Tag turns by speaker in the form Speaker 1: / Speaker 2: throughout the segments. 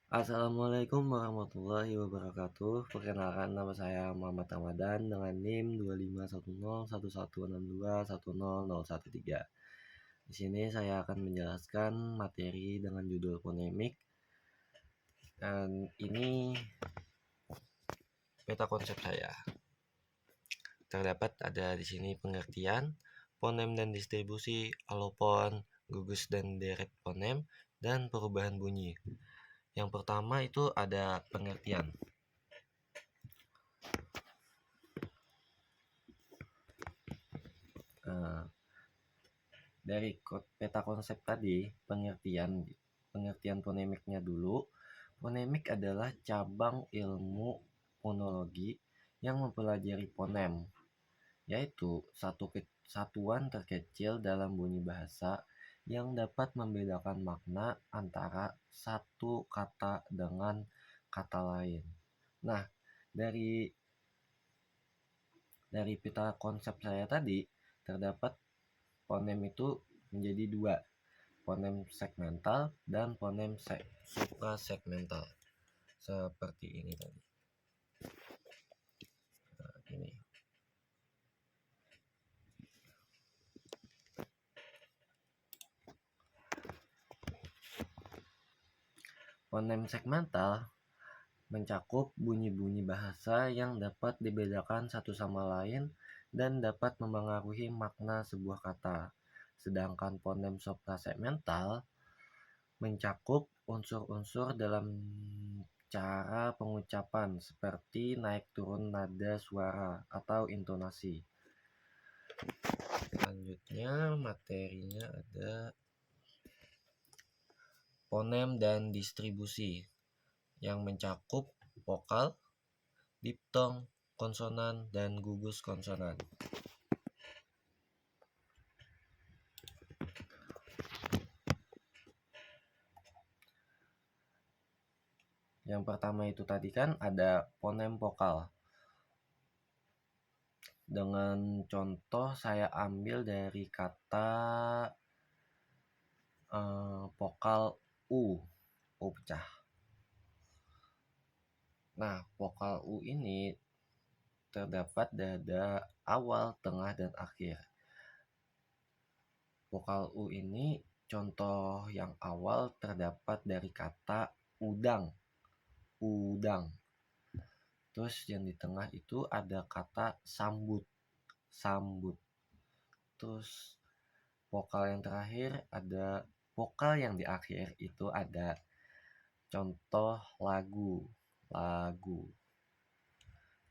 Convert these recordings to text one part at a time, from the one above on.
Speaker 1: Assalamualaikum warahmatullahi wabarakatuh. Perkenalkan, nama saya Muhammad Ramadan dengan NIM 251011621013. Di sini saya akan menjelaskan materi dengan judul fonemik, dan ini peta konsep saya. Terdapat ada di sini pengertian, fonem dan distribusi, alofon, gugus dan deret fonem, dan perubahan bunyi. Yang pertama itu ada pengertian. Dari peta konsep tadi, pengertian fonemiknya dulu. Fonemik adalah cabang ilmu fonologi yang mempelajari fonem, yaitu satuan terkecil dalam bunyi bahasa yang dapat membedakan makna antara satu kata dengan kata lain. Nah, dari peta konsep saya tadi, terdapat fonem itu menjadi dua, fonem segmental dan fonem suprasegmental. Seperti ini tadi. Nah, ini. Fonem segmental mencakup bunyi-bunyi bahasa yang dapat dibedakan satu sama lain dan dapat memengaruhi makna sebuah kata. Sedangkan fonem suprasegmental mencakup unsur-unsur dalam cara pengucapan seperti naik turun nada suara atau intonasi. Selanjutnya materinya ada fonem dan distribusi yang mencakup vokal, diftong, konsonan, dan gugus konsonan. Yang pertama itu tadi kan ada fonem vokal. Dengan contoh saya ambil dari kata vokal U pecah. Nah, vokal U ini terdapat pada awal, tengah, dan akhir. Vokal U ini contoh yang awal terdapat dari kata udang. Terus yang di tengah itu ada kata sambut. Terus vokal yang terakhir ada vokal yang di akhir itu ada contoh lagu.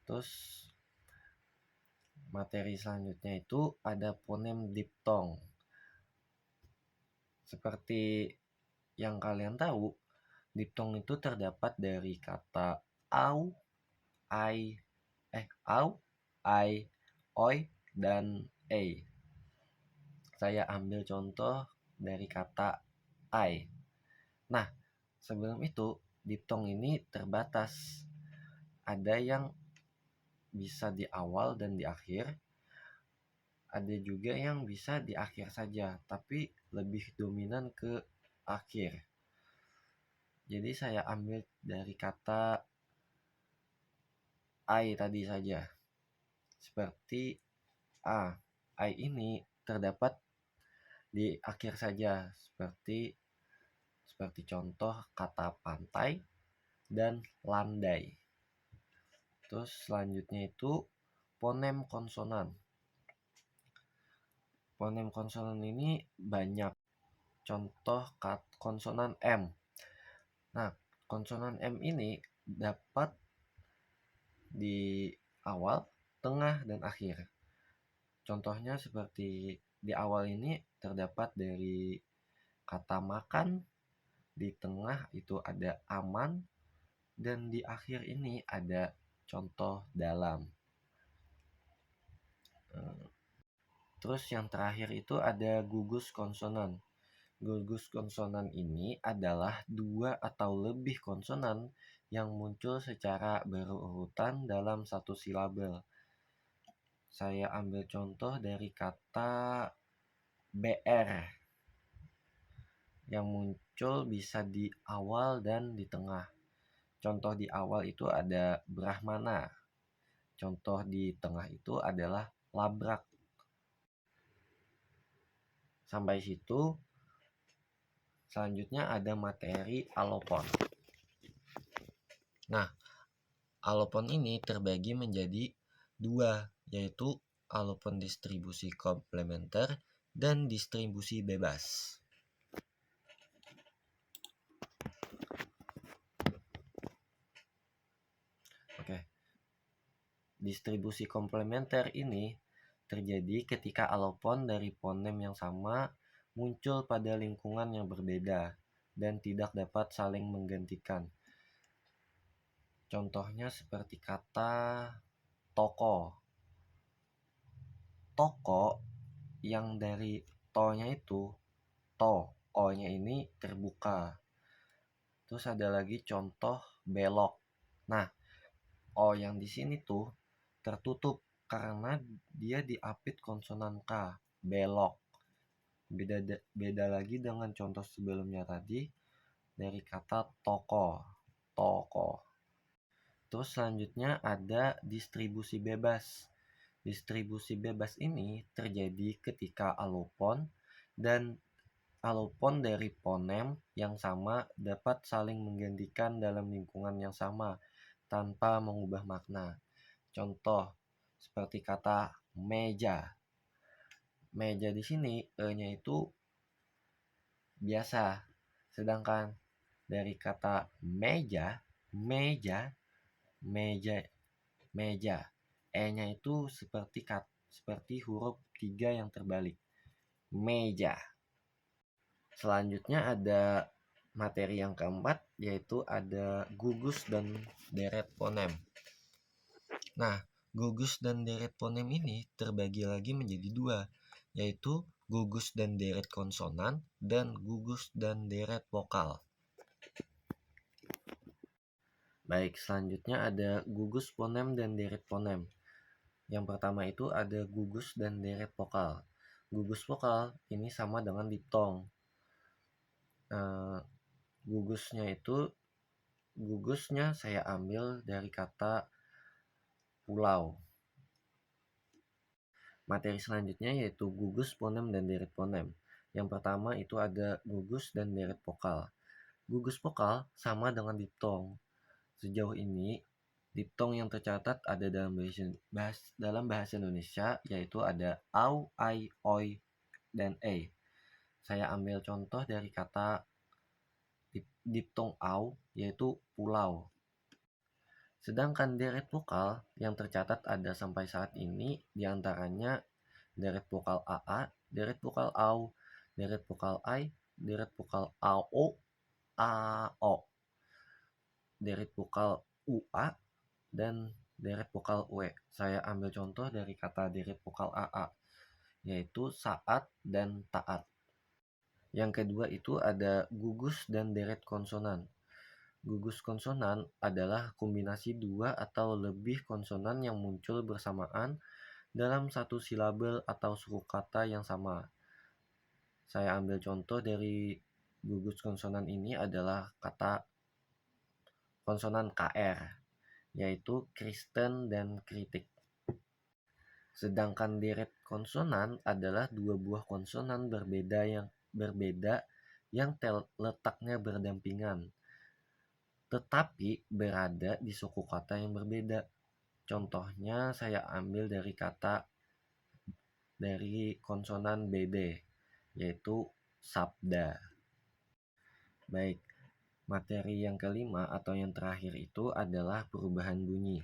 Speaker 1: Terus materi selanjutnya itu ada fonem diftong. Seperti yang kalian tahu, diftong itu terdapat dari kata au, ai, oi, dan ei. Saya ambil contoh dari kata ai. Nah, sebelum itu diftong ini terbatas. Ada yang bisa di awal dan di akhir. Ada juga yang bisa di akhir saja, tapi lebih dominan ke akhir. Jadi saya ambil dari kata ai tadi saja. Seperti ai ini terdapat di akhir saja, seperti contoh kata pantai dan landai. Terus selanjutnya itu fonem konsonan. Fonem konsonan ini banyak. Contoh konsonan M. Nah, konsonan M ini dapat di awal, tengah, dan akhir. Contohnya seperti di awal ini terdapat dari kata makan, di tengah itu ada aman, dan di akhir ini ada contoh dalam. Terus yang terakhir itu ada gugus konsonan. Gugus konsonan ini adalah dua atau lebih konsonan yang muncul secara berurutan dalam satu silabel. Saya ambil contoh dari kata BR. yang muncul bisa di awal dan di tengah. Contoh di awal itu ada Brahmana. Contoh di tengah itu adalah labrak. Sampai situ. Selanjutnya ada materi alopon. Nah, alopon ini terbagi menjadi dua, yaitu alopon distribusi komplementer dan distribusi bebas. Oke. Distribusi komplementer ini terjadi ketika alopon dari fonem yang sama muncul pada lingkungan yang berbeda dan tidak dapat saling menggantikan. Contohnya seperti kata toko. Toko yang dari to-nya itu to, o-nya ini terbuka. Terus ada lagi contoh belok. Nah, o yang di sini tuh tertutup karena dia diapit konsonan k, belok. Beda lagi dengan contoh sebelumnya tadi dari kata toko, toko. Terus selanjutnya ada distribusi bebas. Distribusi bebas ini terjadi ketika alopon dan alopon dari fonem yang sama dapat saling menggantikan dalam lingkungan yang sama tanpa mengubah makna. Contoh seperti kata meja. Meja di sini e-nya itu biasa, sedangkan dari kata meja, meja, meja, meja, e-nya itu seperti huruf 3 yang terbalik. Meja. Selanjutnya ada materi yang keempat, yaitu ada gugus dan deret fonem. Nah, gugus dan deret fonem ini terbagi lagi menjadi dua, yaitu gugus dan deret konsonan dan gugus dan deret vokal. Baik, selanjutnya ada gugus fonem dan deret fonem. Yang pertama itu ada gugus dan deret vokal. Gugus vokal ini sama dengan diftong. Gugusnya saya ambil dari kata pulau. Materi selanjutnya yaitu gugus fonem dan deret fonem. Yang pertama itu ada gugus dan deret vokal. Gugus vokal sama dengan diftong. Sejauh ini diftong yang tercatat ada dalam bahasa Indonesia yaitu ada au, ai, oi, dan e. Saya ambil contoh dari kata diftong au yaitu pulau. Sedangkan deret vokal yang tercatat ada sampai saat ini diantaranya deret vokal aa, deret vokal au, deret vokal ai, deret vokal ao, ao, deret vokal ua, dan deret vokal ue. Saya ambil contoh dari kata deret vokal aa, yaitu saat dan taat. Yang kedua itu ada gugus dan deret konsonan. Gugus konsonan adalah kombinasi dua atau lebih konsonan yang muncul bersamaan dalam satu silabel atau suku kata yang sama. Saya ambil contoh dari gugus konsonan ini adalah kata konsonan KR, yaitu Kristen dan kritik. Sedangkan deret konsonan adalah dua buah konsonan berbeda yang letaknya berdampingan, tetapi berada di suku kata yang berbeda. Contohnya saya ambil dari konsonan BD, yaitu sabda. Baik, materi yang kelima atau yang terakhir itu adalah perubahan bunyi.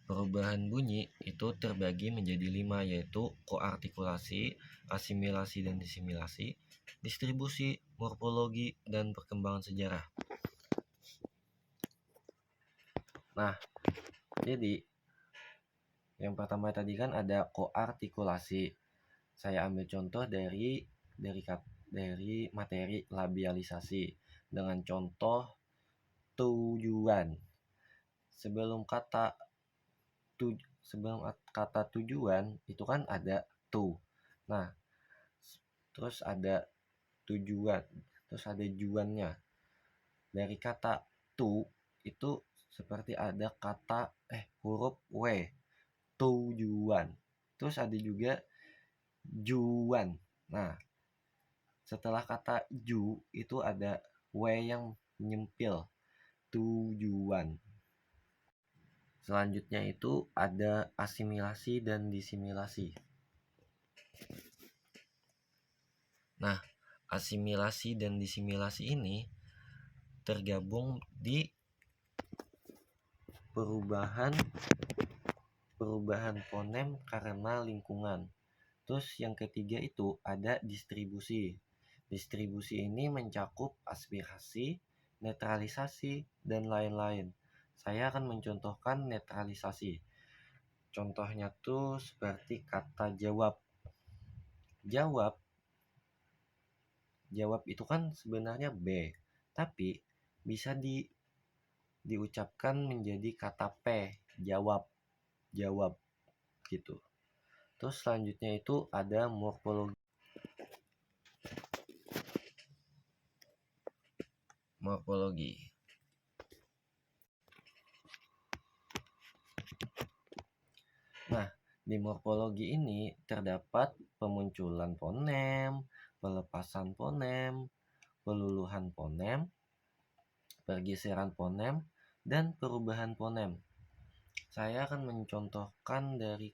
Speaker 1: Perubahan bunyi itu terbagi menjadi 5, yaitu koartikulasi, asimilasi dan disimilasi, distribusi, morfologi, dan perkembangan sejarah. Nah, jadi yang pertama tadi kan ada koartikulasi. Saya ambil contoh dari materi labialisasi dengan contoh tujuan. Sebelum kata tujuan itu kan ada tu. Nah, terus ada tujuan, terus ada juannya. Dari kata tu itu seperti ada kata huruf W, tujuan. Terus ada juga juan. Nah, setelah kata ju itu ada W yang nyempil, tujuan. Selanjutnya itu ada asimilasi dan disimilasi. Nah, asimilasi dan disimilasi ini tergabung di perubahan fonem karena lingkungan. Terus yang ketiga itu ada distribusi. Distribusi ini mencakup aspirasi, netralisasi, dan lain-lain. Saya akan mencontohkan netralisasi. Contohnya tuh seperti kata jawab. Jawab itu kan sebenarnya B, tapi bisa diucapkan menjadi kata P, jawab gitu. Terus selanjutnya itu ada morfologi. Nah, di morfologi ini terdapat pemunculan fonem, pelepasan fonem, peluluhan fonem, pergeseran fonem, dan perubahan fonem. Saya akan mencontohkan dari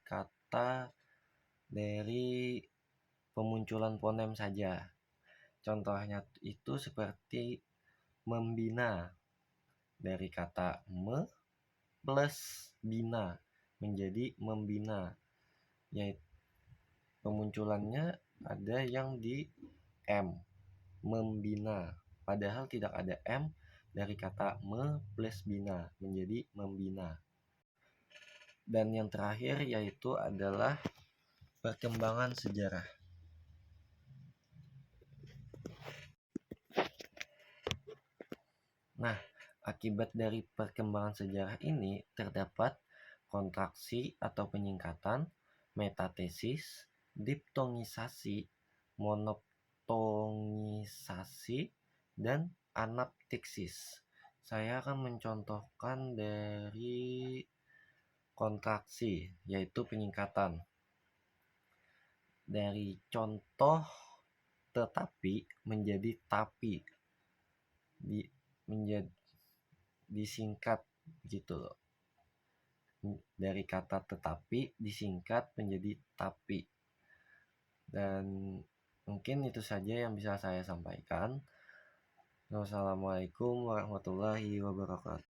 Speaker 1: pemunculan fonem saja. Contohnya itu seperti membina, dari kata me plus bina menjadi membina, yaitu pemunculannya ada yang di M, membina, padahal tidak ada M. Dari kata me plus bina menjadi membina. Dan yang terakhir yaitu adalah perkembangan sejarah. Nah, akibat dari perkembangan sejarah ini terdapat kontraksi atau penyingkatan, metatesis, diptongisasi, monoptongisasi, dan anaptiksis. Saya akan mencontohkan dari kontraksi, yaitu penyingkatan. Dari contoh tetapi menjadi tapi, disingkat gitu loh. Dari kata tetapi disingkat menjadi tapi. Dan mungkin itu saja yang bisa saya sampaikan. Wassalamualaikum warahmatullahi wabarakatuh.